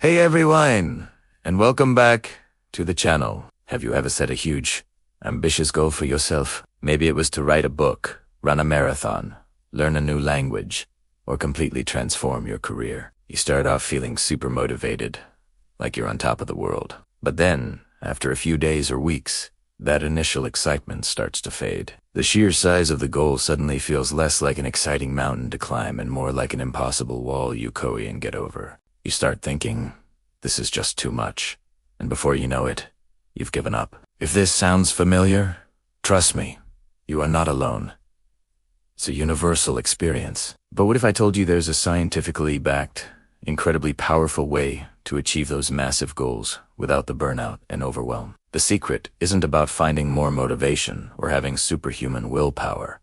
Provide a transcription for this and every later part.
Hey everyone, and welcome back to the channel. Have you ever set a huge, ambitious goal for yourself? Maybe it was to write a book, run a marathon, learn a new language, or completely transform your career. You start off feeling super motivated, like you're on top of the world. But then, after a few days or weeks, that initial excitement starts to fade. The sheer size of the goal suddenly feels less like an exciting mountain to climb and more like an impossible wall you and get over. You start thinking, this is just too much. And before you know it, you've given up. If this sounds familiar, trust me, you are not alone. It's a universal experience. But what if I told you there's a scientifically backed, incredibly powerful way to achieve those massive goals without the burnout and overwhelm? The secret isn't about finding more motivation or having superhuman willpower.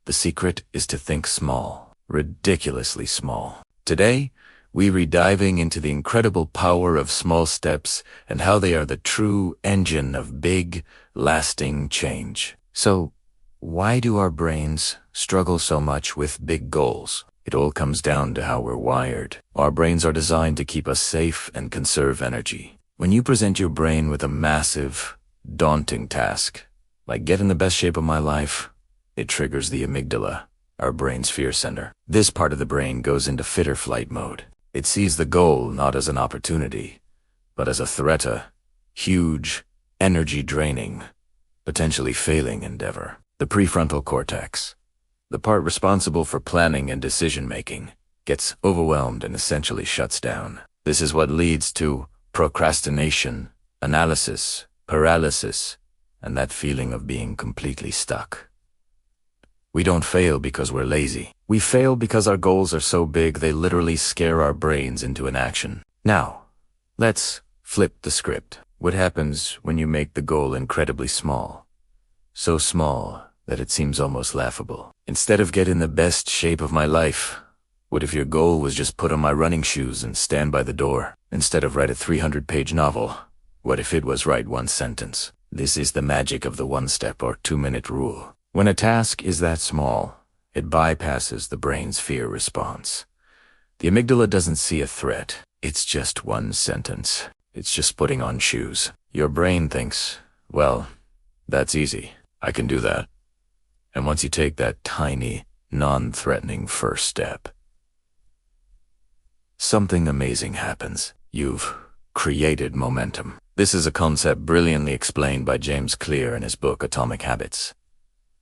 The secret is to think small, ridiculously small. Today, we're diving into the incredible power of small steps and how they are the true engine of big, lasting change. So, why do our brains struggle so much with big goals? It all comes down to how we're wired. Our brains are designed to keep us safe and conserve energy. When you present your brain with a massive, daunting task, like get in the best shape of my life, it triggers the amygdala, our brain's fear center. This part of the brain goes into fight or flight mode. It sees the goal not as an opportunity, but as a threat, a huge, energy-draining, potentially failing endeavor. The prefrontal cortex, the part responsible for planning and decision-making, gets overwhelmed and essentially shuts down. This is what leads to procrastination, analysis, paralysis, and that feeling of being completely stuck. We don't fail because we're lazy. We fail because our goals are so big they literally scare our brains into inaction. Now, let's flip the script. What happens when you make the goal incredibly small? So small that it seems almost laughable. Instead of get in the best shape of my life, what if your goal was just put on my running shoes and stand by the door? Instead of write a 300-page novel, what if it was write one sentence? This is the magic of the one-step or 2-minute rule. When a task is that small, it bypasses the brain's fear response. The amygdala doesn't see a threat. It's just one sentence. It's just putting on shoes. Your brain thinks, well, that's easy. I can do that. And once you take that tiny, non-threatening first step, something amazing happens. You've created momentum. This is a concept brilliantly explained by James Clear in his book Atomic Habits.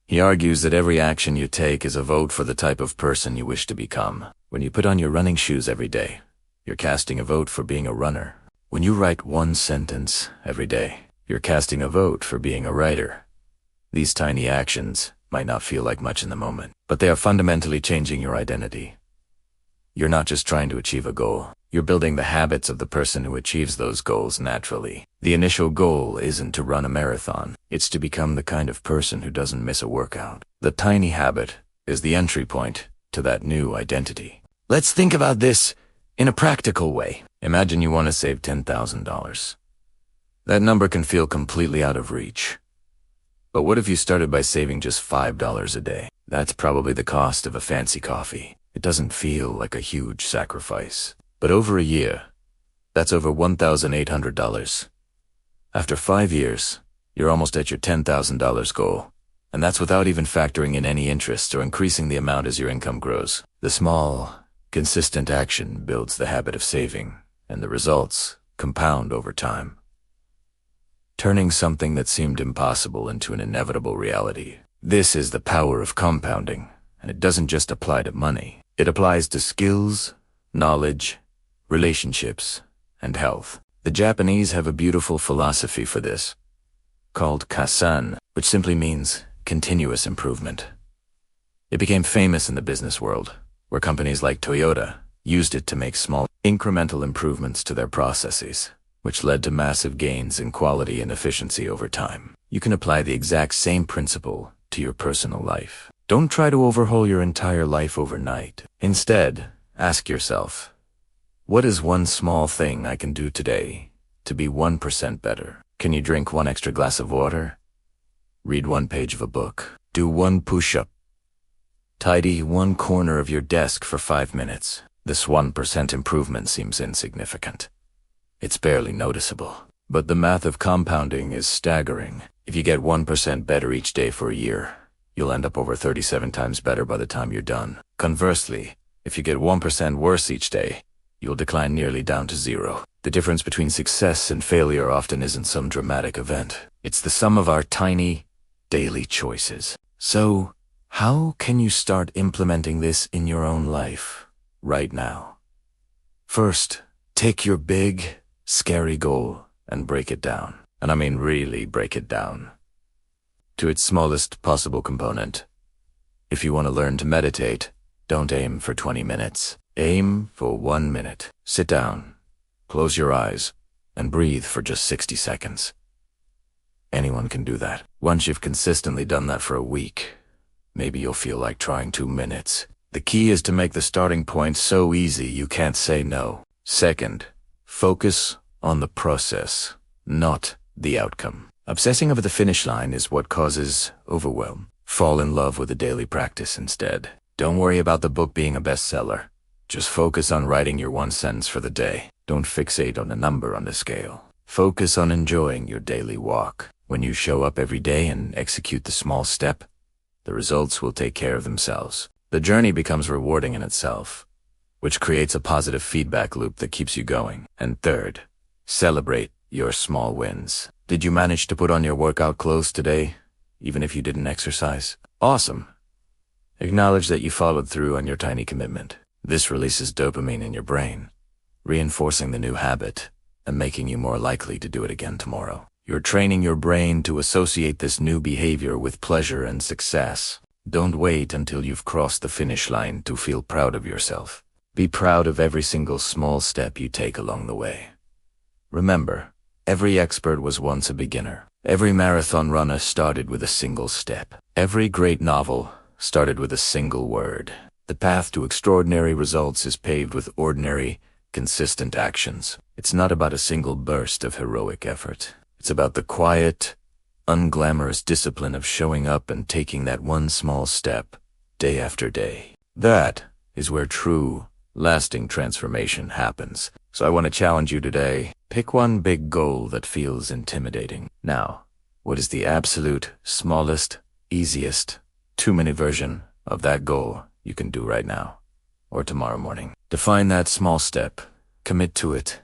He argues that every action you take is a vote for the type of person you wish to become. When you put on your running shoes every day, you're casting a vote for being a runner. When you write one sentence every day, you're casting a vote for being a writer. These tiny actions might not feel like much in the moment, but they are fundamentally changing your identity. You're not just trying to achieve a goal. You're building the habits of the person who achieves those goals naturally. The initial goal isn't to run a marathon. It's to become the kind of person who doesn't miss a workout. The tiny habit is the entry point to that new identity. Let's think about this in a practical way. Imagine you want to save $10,000. That number can feel completely out of reach. But what if you started by saving just $5 a day? That's probably the cost of a fancy coffee. It doesn't feel like a huge sacrifice. But over a year, that's over $1,800. After 5 years, you're almost at your $10,000 goal. And that's without even factoring in any interest or increasing the amount as your income grows. The small, consistent action builds the habit of saving, and the results compound over time, turning something that seemed impossible into an inevitable reality. This is the power of compounding, and it doesn't just apply to money. It applies to skills, knowledge, relationships, and health. The Japanese have a beautiful philosophy for this, called Kaizen, which simply means continuous improvement. It became famous in the business world, where companies like Toyota used it to make small, incremental improvements to their processes, which led to massive gains in quality and efficiency over time. You can apply the exact same principle to your personal life. Don't try to overhaul your entire life overnight. Instead, ask yourself, what is one small thing I can do today to be 1% better? Can you drink one extra glass of water? Read one page of a book? Do one push-up? Tidy one corner of your desk for 5 minutes? This 1% improvement seems insignificant. It's barely noticeable. But the math of compounding is staggering. If you get 1% better each day for a year, you'll end up over 37 times better by the time you're done. Conversely, if you get 1% worse each day, you'll decline nearly down to zero. The difference between success and failure often isn't some dramatic event. It's the sum of our tiny, daily choices. So, how can you start implementing this in your own life right now? First, take your big, scary goal and break it down. And I mean really break it down to its smallest possible component. If you want to learn to meditate, don't aim for 20 minutes. Aim for 1 minute. Sit down, close your eyes, and breathe for just 60 seconds. Anyone can do that. Once you've consistently done that for a week, maybe you'll feel like trying 2 minutes. The key is to make the starting point so easy you can't say no. Second, focus on the process, not the outcome. Obsessing over the finish line is what causes overwhelm. Fall in love with the daily practice instead. Don't worry about the book being a bestseller. Just focus on writing your 1 sentence for the day. Don't fixate on a number on the scale. Focus on enjoying your daily walk. When you show up every day and execute the small step, the results will take care of themselves. The journey becomes rewarding in itself, which creates a positive feedback loop that keeps you going. And third, celebrate your small wins. Did you manage to put on your workout clothes today, even if you didn't exercise? Awesome. Acknowledge that you followed through on your tiny commitment. This releases dopamine in your brain, reinforcing the new habit and making you more likely to do it again tomorrow. You're training your brain to associate this new behavior with pleasure and success. Don't wait until you've crossed the finish line to feel proud of yourself. Be proud of every single small step you take along the way. Remember, every expert was once a beginner. Every marathon runner started with a single step. Every great novel started with a single word. The path to extraordinary results is paved with ordinary, consistent actions. It's not about a single burst of heroic effort. It's about the quiet, unglamorous discipline of showing up and taking that one small step, day after day. That is where true, lasting transformation happens. So I want to challenge you today. Pick one big goal that feels intimidating. Now, what is the absolute smallest, easiest, 2-minute version of that goal you can do right now or tomorrow morning? Define that small step, commit to it,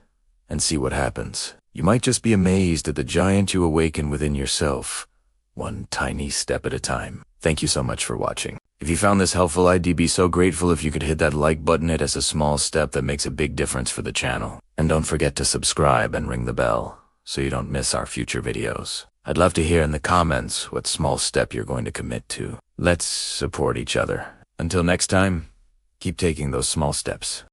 and see what happens. You might just be amazed at the giant you awaken within yourself, one tiny step at a time. Thank you so much for watching. If you found this helpful, I'd be so grateful if you could hit that like button. It is a small step that makes a big difference for the channel. And don't forget to subscribe and ring the bell so you don't miss our future videos. I'd love to hear in the comments what small step you're going to commit to. Let's support each other. Until next time, keep taking those small steps.